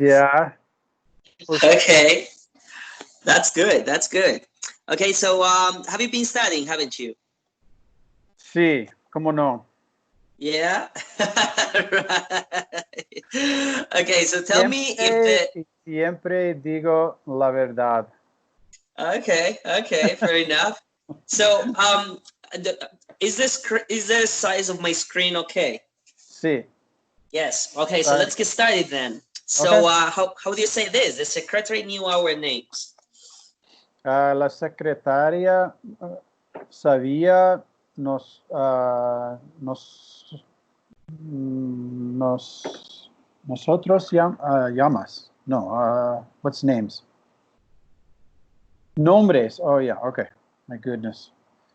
Yeah. Okay, that's good. That's good. Okay, so have you been studying, haven't you? Sí, cómo no. Yeah. Right. Okay, so tell me if Siempre, y siempre digo la verdad. okay, fair enough. So is the size of my screen okay? Sí. Yes. Okay, so let's get started then. So Okay. how do you say this? The secretary knew our names. La secretaria sabía nosotros llamas. No, what's names? Nombres. Oh, yeah. Okay. My goodness.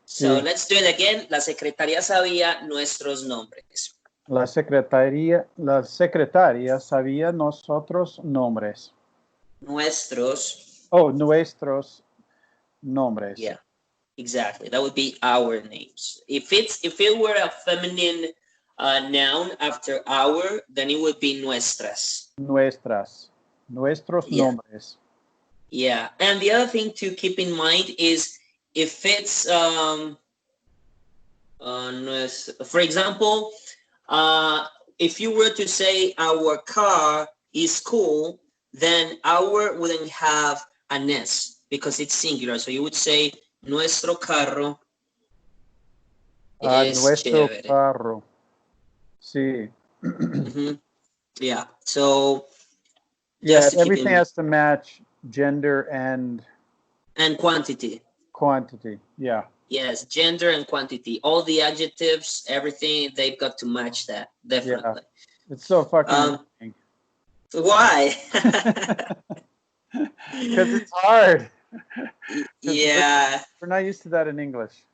So Sí. let's do it again. La secretaria sabía nuestros nombres. La secretaria sabía nosotros nombres. Nuestros. Oh, nuestros nombres. Yeah, exactly. That would be our names. If it were a feminine noun after our, then it would be nuestras. Nuestros nombres. Yeah, and the other thing to keep in mind is if it's for example, if you were to say our car is cool, then our wouldn't have an S because it's singular. So you would say nuestro carro es nuestro chévere. carro. Sí. Yeah. So yeah, everything has to match gender and quantity. Quantity. Yeah. Yes, gender and quantity. All the adjectives, everything, they've got to match that. Definitely. Yeah. It's so fucking annoying. Why? Because it's hard. Yeah. We're not used to that in English.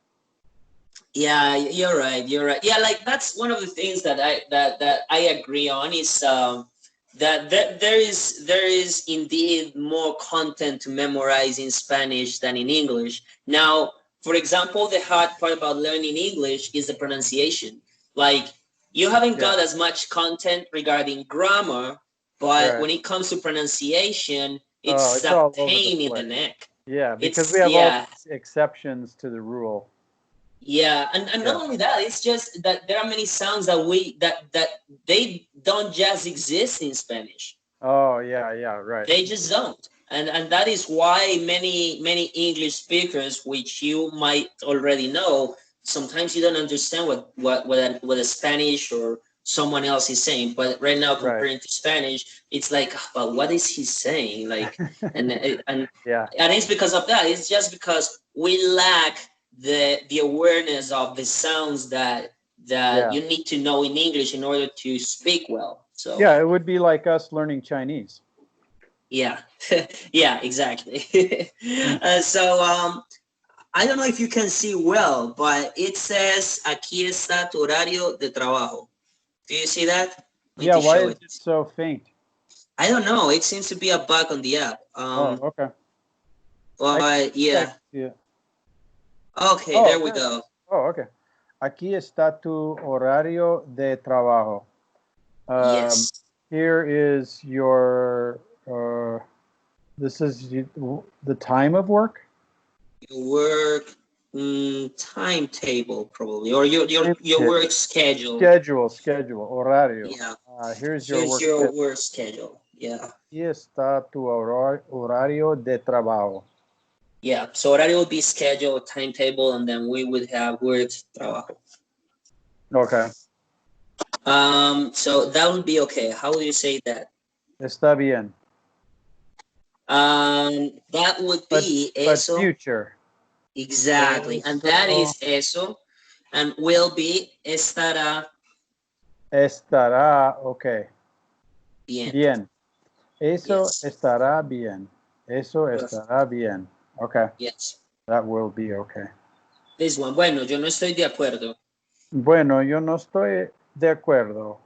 Yeah, you're right. Yeah, like that's one of the things that I agree on is that there is indeed more content to memorize in Spanish than in English. Now, for example, the hard part about learning English is the pronunciation. Like you haven't got as much content regarding grammar, but when it comes to pronunciation, it's a pain in the neck. Yeah, because we have all exceptions to the rule. Yeah, and not only that, it's just that there are many sounds that they don't just exist in Spanish. Oh yeah, right. They just don't, and that is why many English speakers, which you might already know, sometimes you don't understand what a Spanish or someone else is saying. But right now, comparing to Spanish, it's like, but what is he saying? Like, and yeah, and it's because of that. It's just because we lack the awareness of the sounds that you need to know in English in order to speak well. So yeah, it would be like us learning Chinese. Yeah, yeah, exactly. So I don't know if you can see well, but it says aquí está tu horario de trabajo. Do you see that? Yeah, why is it so faint? I don't know. It seems to be a bug on the app. Okay. But yeah. Okay, there we go. Oh, okay. Aquí está tu horario de trabajo. Yes. Here is your, this is the time of work? Your work timetable, probably, or your work schedule. Schedule, horario. Yeah. Here's your work schedule. Yeah. Aquí está tu horario de trabajo. Yeah, so horario would be schedule, timetable, and then we would have work, trabajo. Okay. So that would be okay. How will you say that? Está bien. That would be eso. But future. Exactly, and that is eso, and will be estará. Estará, okay. Bien. Eso estará bien. Eso estará bien. Okay. Yes. That will be okay. This one. Bueno, yo no estoy de acuerdo. Bueno, yo no estoy de acuerdo.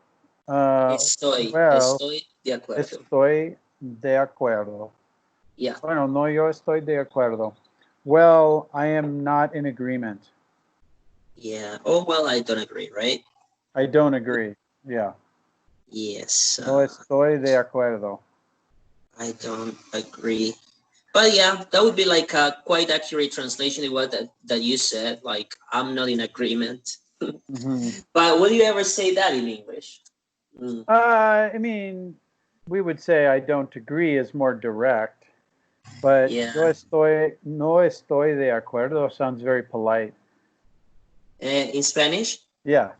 Estoy de acuerdo. Estoy de acuerdo. Yeah. Bueno, no, yo estoy de acuerdo. Well, I am not in agreement. Yeah. Oh, well, I don't agree, right? I don't agree. Yeah. Yes. No estoy de acuerdo. I don't agree. But yeah, that would be like a quite accurate translation of what that you said. Like, I'm not in agreement. Hmm. But will you ever say that in English? Mm, I mean, we would say I don't agree is more direct, but yeah. no estoy de acuerdo sounds very polite. And in Spanish? Yeah.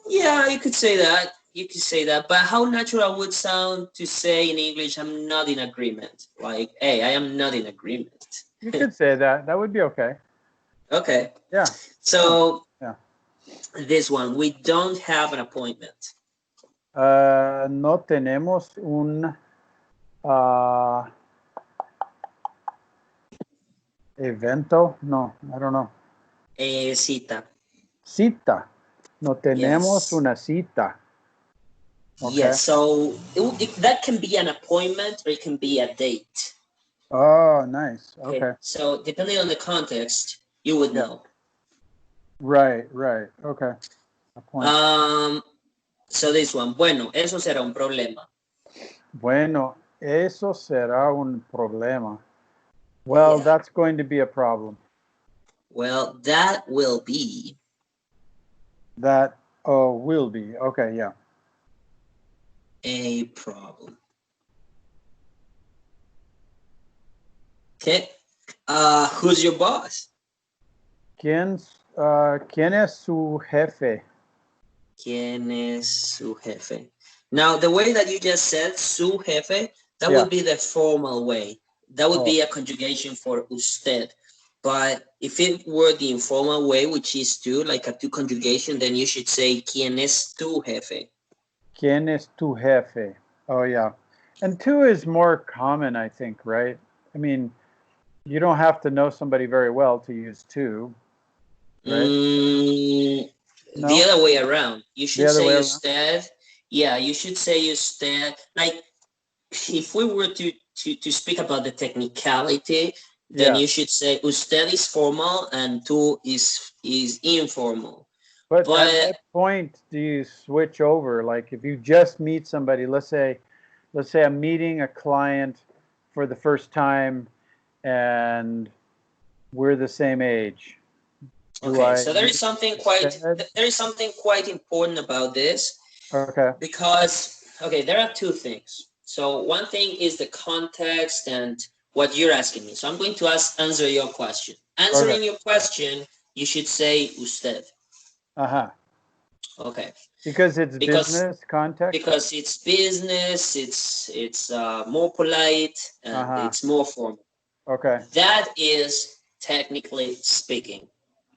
Yeah, you could say that. You could say that. But how natural would sound to say in English, I'm not in agreement? Like, hey, I am not in agreement. You could say that. That would be okay. Okay. Yeah. Yeah. So Yeah. this one, we don't have an appointment. No tenemos un uh, evento. No, I don't know. Cita. Cita. No tenemos Yes. una cita. Okay. Yes. So that can be an appointment or it can be a date. Oh, nice. Okay. Okay. So depending on the context, you would Yeah. know. Right. Right. Okay. A point. So this one, bueno, eso será un problema. Bueno, eso será un problema. Well, Yeah. that's going to be a problem. Well, that will be. That will be. Okay, yeah. A problem. Okay. Who's your boss? ¿Quién es su jefe? ¿Quién es su jefe? Now, the way that you just said, su jefe, that Yeah. would be the formal way. That would Oh. be a conjugation for usted. But if it were the informal way, which is to, like a to conjugation, then you should say, ¿Quién es tu jefe? ¿Quién es tu jefe? Oh, yeah. And tu is more common, I think, right? I mean, you don't have to know somebody very well to use tu, right? The No? other way around. You should The other say way around? usted. Yeah, you should say usted. Like, if we were to speak about the technicality, then Yeah. you should say usted is formal and tú is informal. But at But what point do you switch over? Like if you just meet somebody, let's say I'm meeting a client for the first time and we're the same age. okay, so there is use something usted? quite important about this, Okay. because okay, there are two things. So one thing is the context and what you're asking me. So I'm going to answer your question. Answering Okay. your question, you should say usted. Uh-huh. Okay. Because it's Because business context? because it's business, it's more polite and Uh-huh. it's more formal. Okay. That is technically speaking.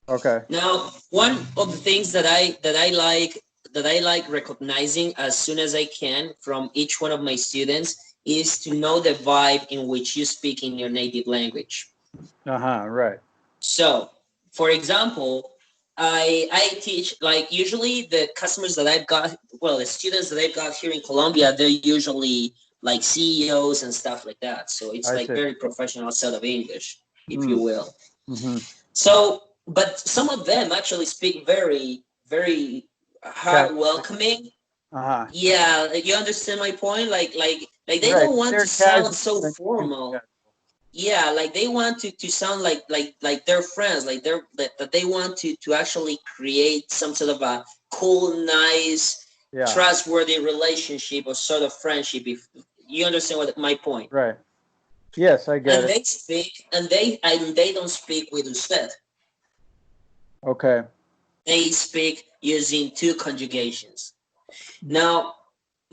Okay. Now, one of the things that I like recognizing as soon as I can from each one of my students is to know the vibe in which you speak in your native language. Uh-huh. Right. So, for example, I teach, like, usually the customers that I've got, well, the students that I've got here in Colombia, they're usually like CEOs and stuff like that. So it's I like see. very professional set of English, if you Mm. will. Mm-hmm. So, but some of them actually speak very, very heart welcoming. Uh-huh. Yeah, you understand my point? Like they Right. don't want They're to sound casual so and formal. Yeah, like they want to sound like they're friends, like that they want to actually create some sort of a cool, nice, yeah. trustworthy relationship or sort of friendship. If you understand what my point. Right. Yes, I get And it. they speak, and they don't speak with usted. Okay. They speak using two conjugations. Now,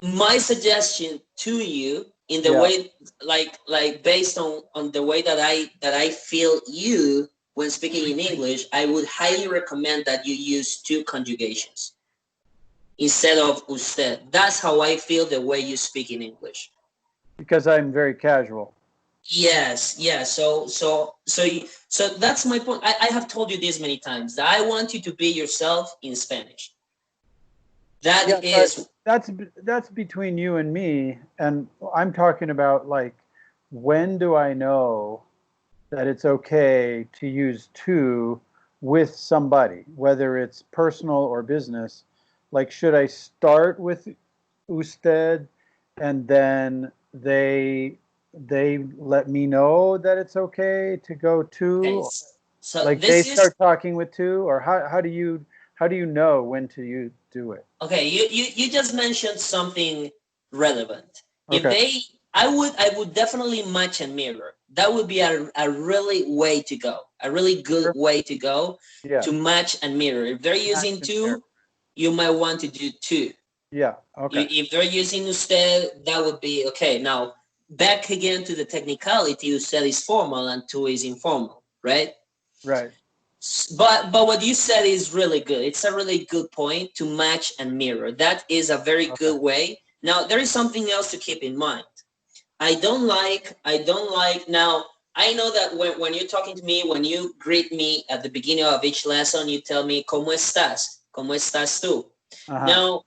my suggestion to you in the Yeah. way like based on the way that I feel you when speaking in English, I would highly recommend that you use two conjugations instead of usted. That's how I feel the way you speak in English. Because I'm very casual. Yes, so that's my point. I have told you this many times that I want you to be yourself in Spanish. That Yeah, is that's between you and me, and I'm talking about like when do I know that it's okay to use to with somebody, whether it's personal or business? Like, should I start with usted and then they let me know that it's okay to go Okay, to, so like they this is start talking with two, or how do you know when to you do it? okay. You just mentioned something relevant. If Okay. they, I would definitely match and mirror. That would be a really way to go, a really good Sure. way to go Yeah. to match and mirror. If they're Match using and mirror. two, you might want to do two. Yeah. Okay. If they're using usted, that would be okay. Now, back again to the technicality, usted is formal and two is informal, right? Right. But what you said is really good. It's a really good point to match and mirror. That is a very Okay. good way. Now, there is something else to keep in mind. I don't like, now, I know that when you're talking to me, when you greet me at the beginning of each lesson, you tell me, ¿Cómo estás? ¿Cómo estás tú? Uh-huh. Now,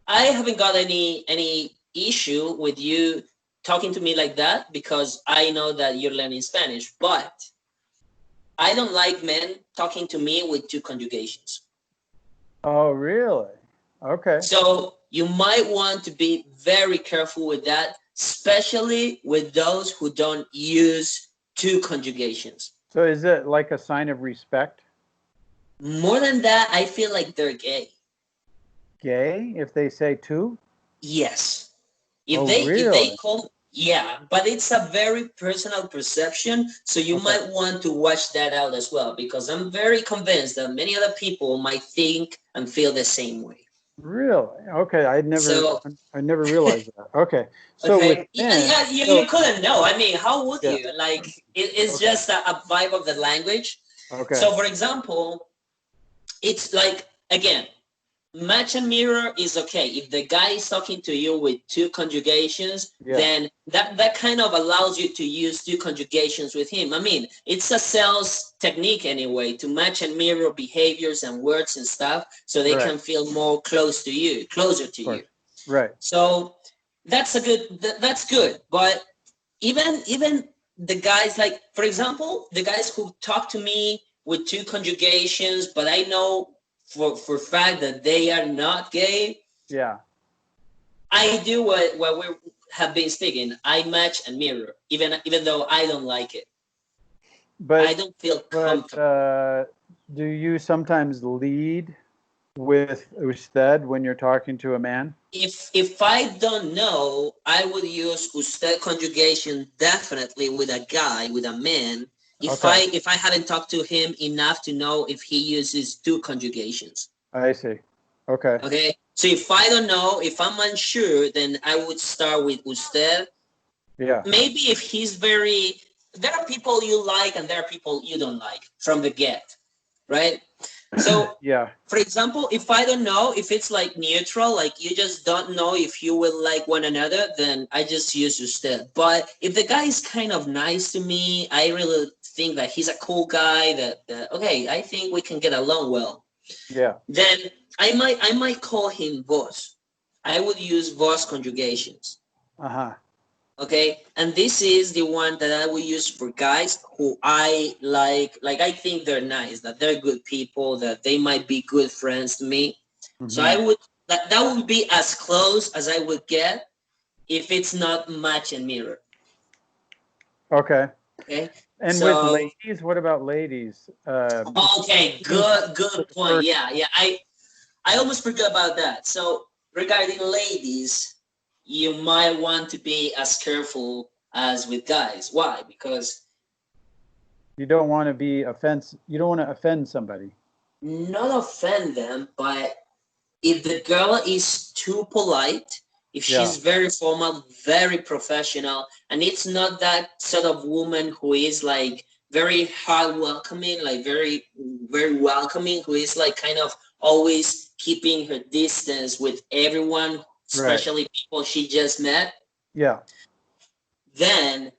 I haven't got any issue with you talking to me like that because I know that you're learning Spanish, but I don't like men talking to me with two conjugations. Oh, really? Okay. So you might want to be very careful with that, especially with those who don't use two conjugations. So is it like a sign of respect? More than that, I feel like they're gay. Gay if they say two? Yes. Oh, If they really? call, yeah, but it's a very personal perception, so you Okay. might want to watch that out as well, because I'm very convinced that many other people might think and feel the same way. Really? Okay. So, I never realized that. Okay. So with okay, yeah, men, yeah, you so couldn't know. I mean, how would yeah. you? Like, it's Okay. just a vibe of the language. Okay. So, for example, it's like, again, match and mirror is okay. If the guy is talking to you with two conjugations, Yeah. then that kind of allows you to use two conjugations with him. I mean, it's a sales technique anyway to match and mirror behaviors and words and stuff so they Right. can feel more closer to Of you. course. Right. So that's good. But even the guys, like, for example, the guys who talk to me with two conjugations, but I know for fact that they are not gay, Yeah. I do what we have been speaking. I match and mirror, even though I don't like it. I But don't feel but comfortable. do you sometimes lead with usted when you're talking to a man? If I don't know, I would use usted conjugation definitely with a guy, with a man. Okay. If I hadn't talked to him enough to know if he uses two conjugations. I see. Okay. Okay. So if I don't know, if I'm unsure, then I would start with usted. Yeah. Maybe if he's very, there are people you like and there are people you don't like from the get, right? So, Yeah. for example, if I don't know, if it's like neutral, like you just don't know if you will like one another, then I just use usted. But if the guy is kind of nice to me, I really think that he's a cool guy, that okay, I think we can get along well, Yeah. then I might call him vos. I would use vos conjugations. Uh-huh. Okay, and this is the one that I will use for guys who I like I think they're nice, that they're good people, that they might be good friends to me. So I Hmm. would, that would be as close as I would get if it's not match and mirror. Okay. Okay, And with so ladies, what about ladies? okay, Even for good the point. first. Yeah, yeah, I almost forgot about that. So regarding ladies, you might want to be as careful as with guys. Why? Because You don't want to be offensive. You don't want to offend somebody. not offend them, but if the girl is too polite, if Yeah. she's very formal, very professional, and it's not that sort of woman who is like very hard welcoming, like very welcoming, who is like kind of always keeping her distance with everyone, Right. especially people she just met, Yeah. then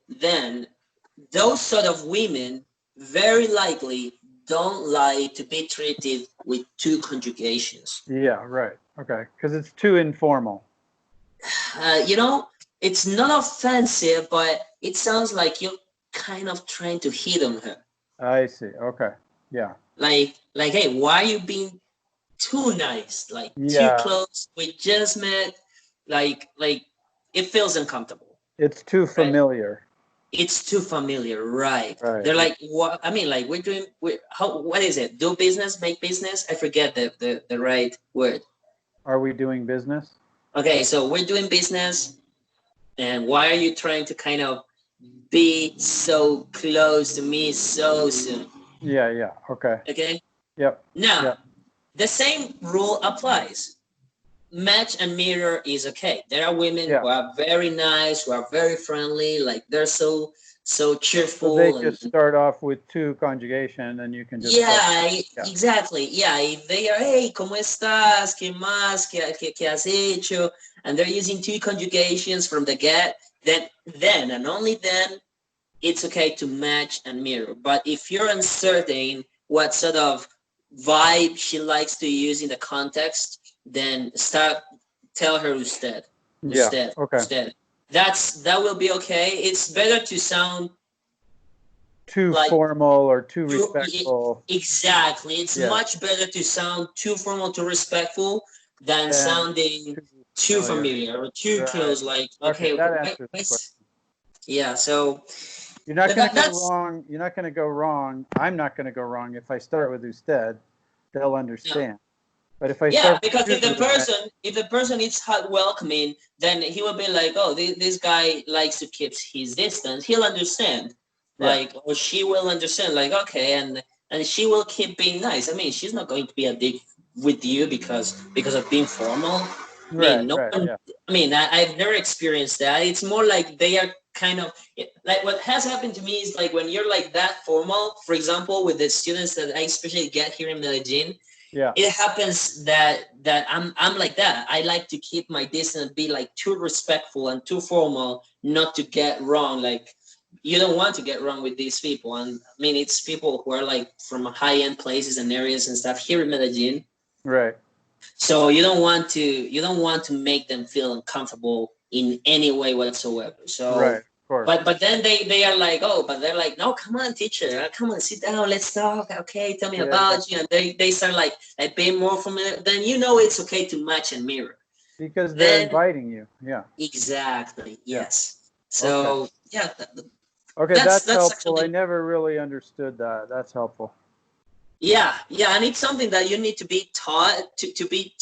those sort of women very likely don't like to be treated with two conjugations. Yeah. Right. Okay. Because it's too informal. You know, it's not offensive, but it sounds like you're kind of trying to hit on her. I see. Okay. Yeah. Hey, why are you being too nice? Like too Yeah. close. We just met. Like it feels uncomfortable. It's too familiar. It's too familiar, right? Right. They're like, what? I mean, like what is it? Do business, make business? I forget the right word. Are we doing business? Okay, so we're doing business, and why are you trying to kind of be so close to me so soon? Yeah. Okay. Okay. Yep. Now, Yep. the same rule applies. Match and mirror is okay. There are women who are very nice, who are very friendly, like they're so cheerful. So they just start off with to conjugation, and you can just exactly. Yeah, if they are, hey, ¿cómo estás? ¿Qué más? ¿Qué has hecho? And they're using to conjugations from the get, then and only then it's okay to match and mirror. But if you're uncertain what sort of vibe she likes to use in the context, then tell her usted. Okay. Usted. That will be okay. It's better to sound too like, formal or too respectful. Exactly. It's much better to sound too formal, too respectful than sounding too familiar or too close. Like, okay, yeah. So you're not going to go wrong. You're not going to go wrong. I'm not going to go wrong if I start with usted. They'll understand. No. But if I because if the person is welcoming, then he will be like, oh, this guy likes to keep his distance. He'll understand, like, or she will understand, like, okay, and she will keep being nice. I mean, she's not going to be a dick with you because of being formal. I mean, I mean, I've never experienced that. It's more like they are kind of like what has happened to me is like when you're like that formal. For example, with the students that I especially get here in Medellin. Yeah, it happens that I'm like that. I like to keep my distance, be like too respectful and too formal, not to get wrong. Like you don't want to get wrong with these people, and I mean it's people who are like from high-end places and areas and stuff here in Medellin. Right. So you don't want to make them feel uncomfortable in any way whatsoever. So right. But then they are like, oh, but they're like, no, come on, teacher, come on, sit down, let's talk. Okay, tell me about you. And they start like being more familiar. Then you know it's okay to match and mirror. Because they're inviting you. Yeah. Exactly. Yes. So yeah. Okay, that's helpful. Actually, I never really understood that. That's helpful. Yeah, and it's something that you need to be taught to be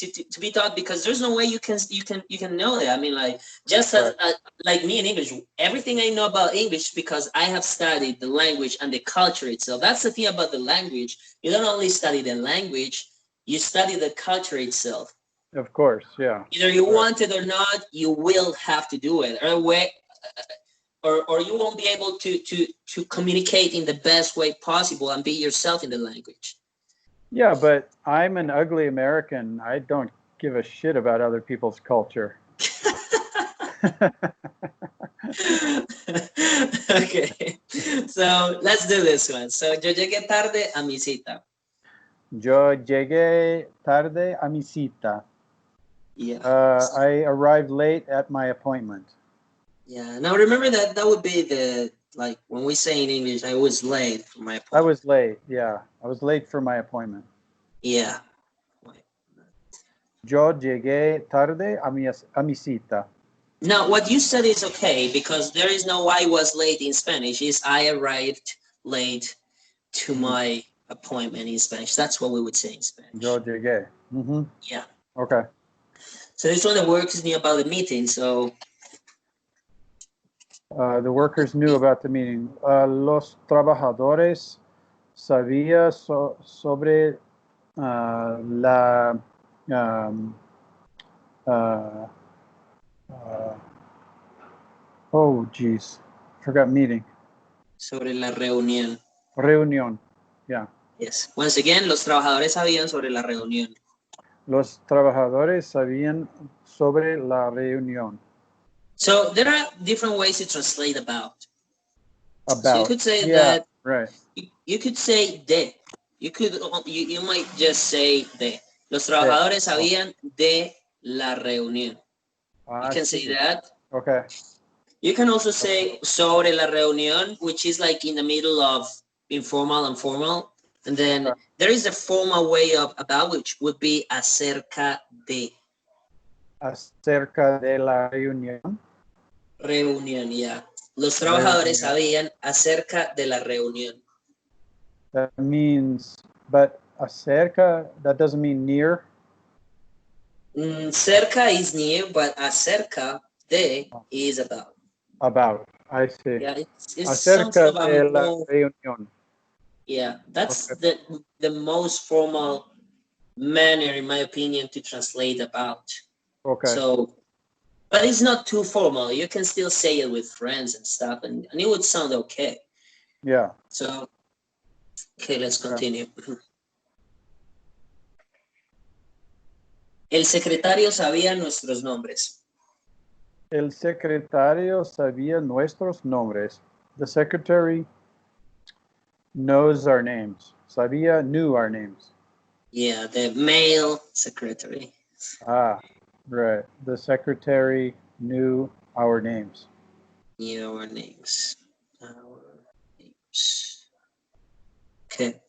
taught because there's no way you can know that. I mean, like just as like me in English, everything I know about English because I have studied the language and the culture itself. That's the thing about the language. You don't only study the language, you study the culture itself. Of course, yeah. Either you want it or not, you will have to do it. Or you won't be able to communicate in the best way possible and be yourself in the language. Yeah, but I'm an ugly American. I don't give a shit about other people's culture. Okay, so let's do this one. So, yo llegué tarde a mi cita. Yo llegué tarde a mi cita. Yeah. I arrived late at my appointment. Yeah. Now remember that would be the like when we say in English, I was late for my appointment. I was late. Yeah, I was late for my appointment. Yeah. Yo llegué tarde a mi cita. Now, what you said is okay because there is no I was late in Spanish. It's I arrived late to my appointment in Spanish. That's what we would say in Spanish. Yo llegué. Mm-hmm. Yeah. Okay. So this one the workers knew about the meeting. So the workers knew about the meeting. Los trabajadores sabían sobre la oh geez, forgot meeting. Sobre la reunión. Reunión. Yeah. Yes. Once again, los trabajadores sabían sobre la reunión. Los trabajadores sabían sobre la reunión. So there are different ways to translate about. About. So you could say that. Right. You could say de. You might just say de. Los trabajadores sabían de la reunión. You can say that. Okay. You can also say sobre la reunión, which is like in the middle of informal and formal. And then there is a formal way of about, which would be acerca de. Acerca de la reunión. Reunión, ya. Los trabajadores sabían acerca de la reunión. That means, but acerca, that doesn't mean near. Cerca is near, but acerca de is about. About, I see. Yeah, it's Acerca something about de la more, reunión. yeah, that's Okay. the most formal manner, in my opinion, to translate about. Okay. So, but it's not too formal. You can still say it with friends and stuff, and it would sound okay. Yeah. So, okay, let's continue. El secretario sabía nuestros nombres. El secretario sabía nuestros nombres. The secretary knows our names. Knew our names. Yeah, the male secretary. Ah, right. The secretary knew our names. Knew our names. Our names. Okay.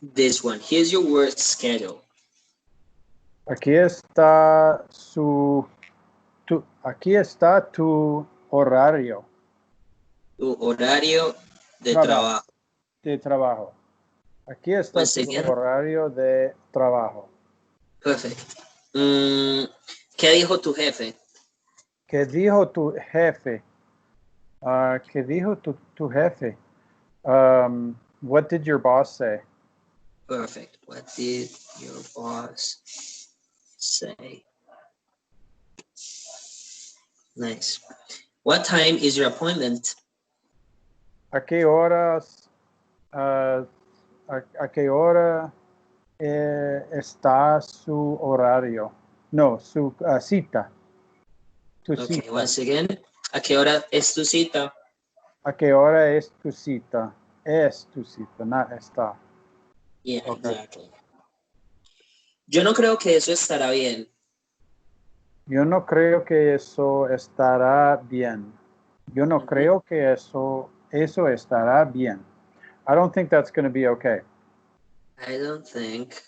This one. Here's your word schedule. Aquí está aquí está tu horario. Tu horario de No, trabajo. de trabajo. Aquí está tu horario de trabajo. Perfect. ¿Qué dijo tu jefe? ¿Qué dijo tu jefe? ¿Qué dijo tu jefe? What did your boss say? Perfect. What did your boss say? Nice. What time is your appointment? ¿A qué horas? ¿A qué hora está su horario? No, su cita. Tu Okay, cita. once again. ¿A qué hora es tu cita? ¿A qué hora es tu cita? Es tu cita, no está. Yeah, Okay. exactly. Yo no creo que eso estará bien. Yo no creo que eso estará bien. Yo no creo que eso estará bien. I don't think that's going to be okay. I don't think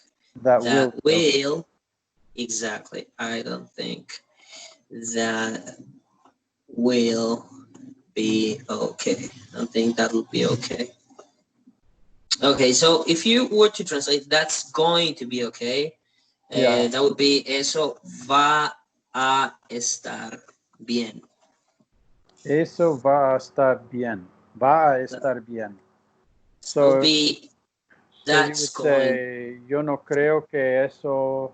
That will okay. Exactly. I don't think that will be okay. I don't think that will be okay. Okay, so if you were to translate, that's going to be okay. Yeah. That would be eso va a estar bien. Eso va a estar bien. Va a estar bien. So be that's you would say, yo no creo que eso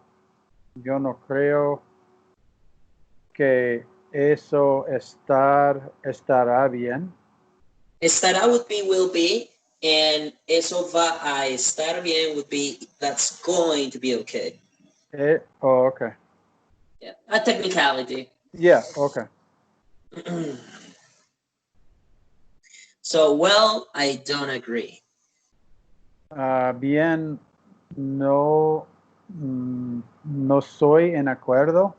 estará bien. Estará would be will be, and eso va a estar bien would be that's going to be okay. Okay. Yeah, a technicality. Yeah, okay. So, well, I don't agree. Bien, no soy en acuerdo.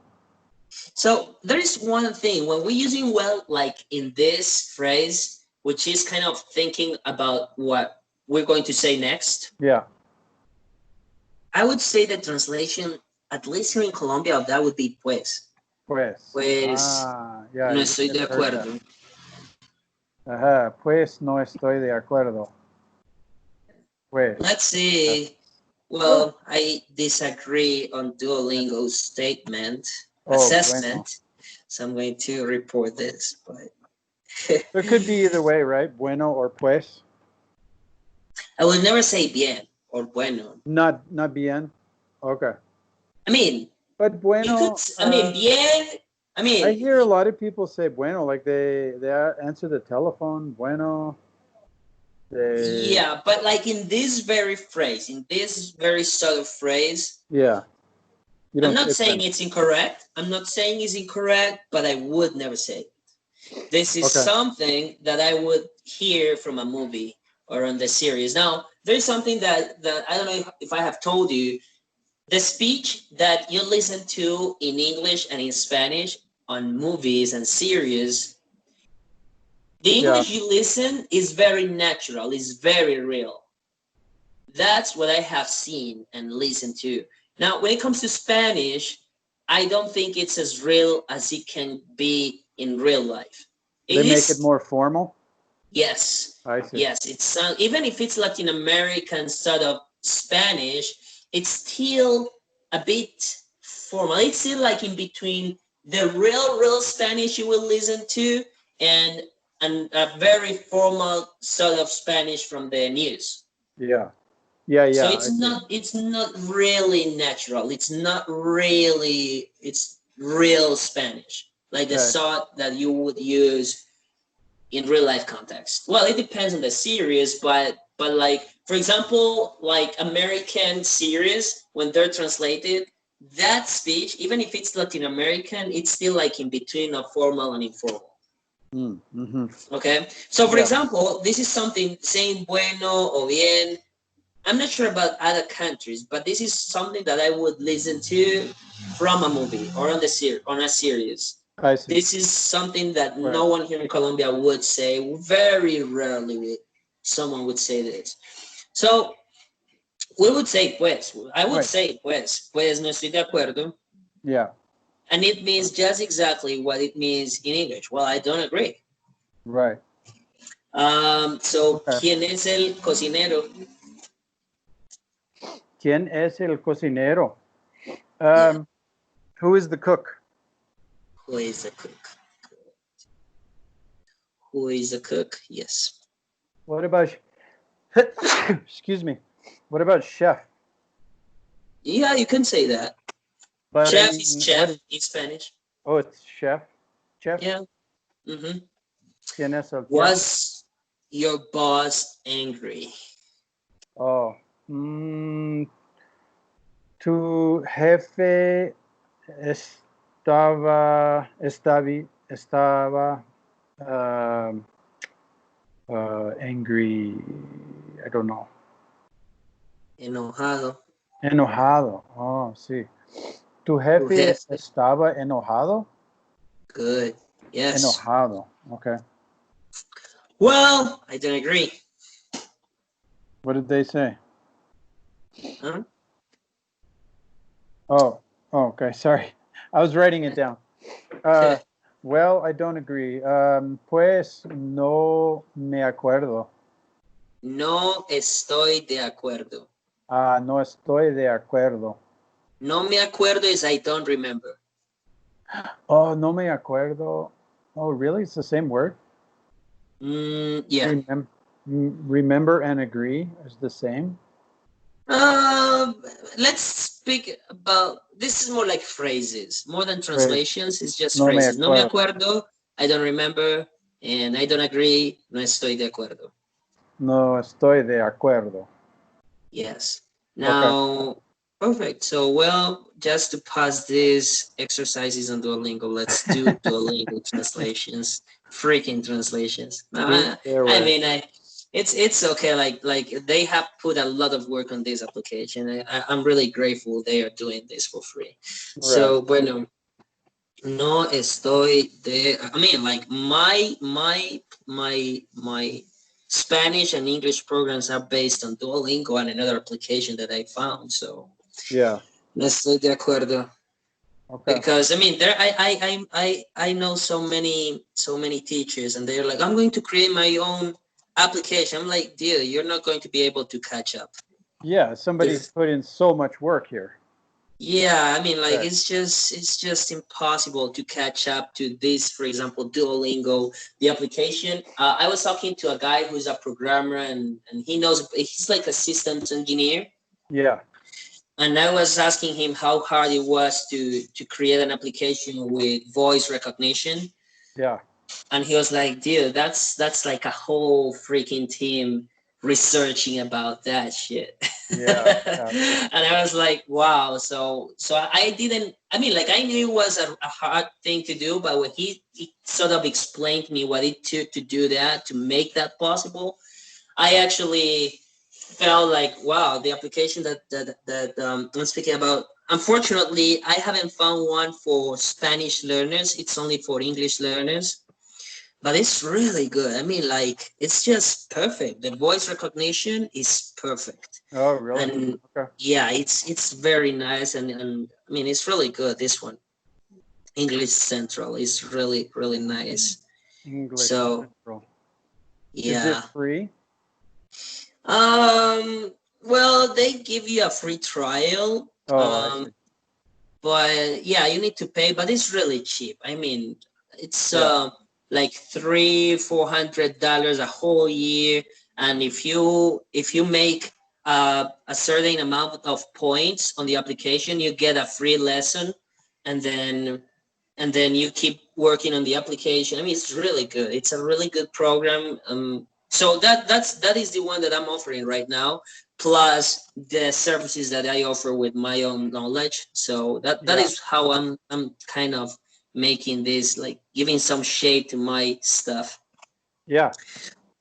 So there is one thing when we're using well, like in this phrase, which is kind of thinking about what we're going to say next. Yeah. I would say the translation, at least here in Colombia, of that would be pues. Pues. Yeah, no estoy de acuerdo. Ajá, pues no estoy de acuerdo. Pues. Let's see. Well, I disagree on Duolingo's statement, assessment. Bueno. So I'm going to report this, but it could be either way, right? Bueno or pues. I will never say bien or bueno. Not bien. Okay. I mean, but bueno. Bien. I hear a lot of people say bueno, like they answer the telephone. Bueno. Yeah, but like in this very phrase, in this very subtle phrase. Yeah. I'm not saying it's incorrect. I'm not saying it's incorrect, but I would never say it. This is something that I would hear from a movie or on the series. Now, there's something that I don't know if I have told you. The speech that you listen to in English and in Spanish on movies and series, the English you listen is very natural, is very real. That's what I have seen and listened to. Now, when it comes to Spanish, I don't think it's as real as it can be in real life. They make it more formal? Yes. I see. Yes, it's even if it's Latin American sort of Spanish, it's still a bit formal. It's still like in between the real Spanish you will listen to and a very formal sort of Spanish from the news. Yeah. Yeah, So yeah. it's not really natural. It's real Spanish, like the sort that you would use in real life context. Well, it depends on the series, but like, for example, like American series, when they're translated, that speech, even if it's Latin American, it's still like in between of formal and informal. Mm-hmm. Okay, so for example, this is something saying bueno or bien. I'm not sure about other countries, but this is something that I would listen to from a movie or on a series. I see. This is something that no one here in Colombia would say. Very rarely someone would say this. So we would say pues. I would say pues. Pues no estoy de acuerdo. Yeah. And it means just exactly what it means in English. Well, I don't agree. Right. So, ¿quién es el cocinero? ¿Quién es el cocinero? Who is the cook? Who is the cook? Who is the cook? Yes. What about, excuse me, what about chef? Yeah, you can say that. But chef is chef in Spanish. Oh, it's chef? Chef? Yeah. Mm-hmm. ¿Quién es el chef? Was your boss angry? Oh, tu jefe estaba angry. I don't know. Enojado. Enojado. Oh, sí. ¿Tu jefe estaba enojado? Good. Yes. Enojado. Okay. Well, I don't agree. What did they say? Huh? Oh, okay. Sorry. I was writing it down. Well, I don't agree. Pues no me acuerdo. No estoy de acuerdo. No estoy de acuerdo. No me acuerdo is I don't remember. Oh, no me acuerdo. Oh, really? It's the same word? Yeah. Remember and agree is the same? Let's speak about, this is more like phrases. More than translations, it's just phrases. No me acuerdo, I don't remember, and I don't agree, no estoy de acuerdo. No estoy de acuerdo. Yes. Now, perfect. So, well, just to pass these exercises on Duolingo, let's do Duolingo translations. Freaking translations. I mean, it's okay. Like they have put a lot of work on this application. I'm really grateful they are doing this for free. Right. So, bueno, no estoy de. I mean, like my Spanish and English programs are based on Duolingo and another application that I found. So yeah, no estoy de acuerdo. Okay. Because I mean, I know so many teachers, and they're like, I'm going to create my own application. I'm like, dude, you're not going to be able to catch up. Yeah, somebody's put in so much work here. Yeah, I mean, like, it's just impossible to catch up to this. For example, Duolingo, the application. I was talking to a guy who's a programmer, and he knows, he's like a systems engineer. Yeah. And I was asking him how hard it was to create an application with voice recognition. Yeah. And he was like, dude, that's like a whole freaking team researching about that shit. Yeah. And I was like, wow. So I mean, like, I knew it was a hard thing to do, but when he sort of explained to me what it took to do that, to make that possible, I actually felt like, wow, the application that I'm speaking about, unfortunately, I haven't found one for Spanish learners. It's only for English learners. But it's really good. I mean, like, it's just perfect. The voice recognition is perfect. Oh, really? And okay. Yeah, it's very nice. And I mean, it's really good, this one. English Central is really, really nice. English So, Central. yeah. Is it free? Well, they give you a free trial. Oh, I see. But yeah, you need to pay, but it's really cheap. I mean, it's Yeah. like $300-400 a whole year. And if you make a certain amount of points on the application, you get a free lesson, and then you keep working on the application. I mean, it's really good. It's a really good program. So that is the one that I'm offering right now, plus the services that I offer with my own knowledge. So that Yeah. is how I'm kind of making this, like giving some shape to my stuff. Yeah.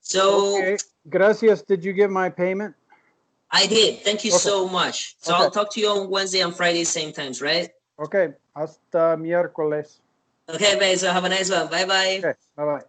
So Okay. Gracias. Did you get my payment? I did. Thank you Okay. so much. So Okay. I'll talk to you on Wednesday and Friday, same times, right? Okay. Hasta miércoles. Okay, babe. So have a nice one. Bye bye. Okay. Bye-bye.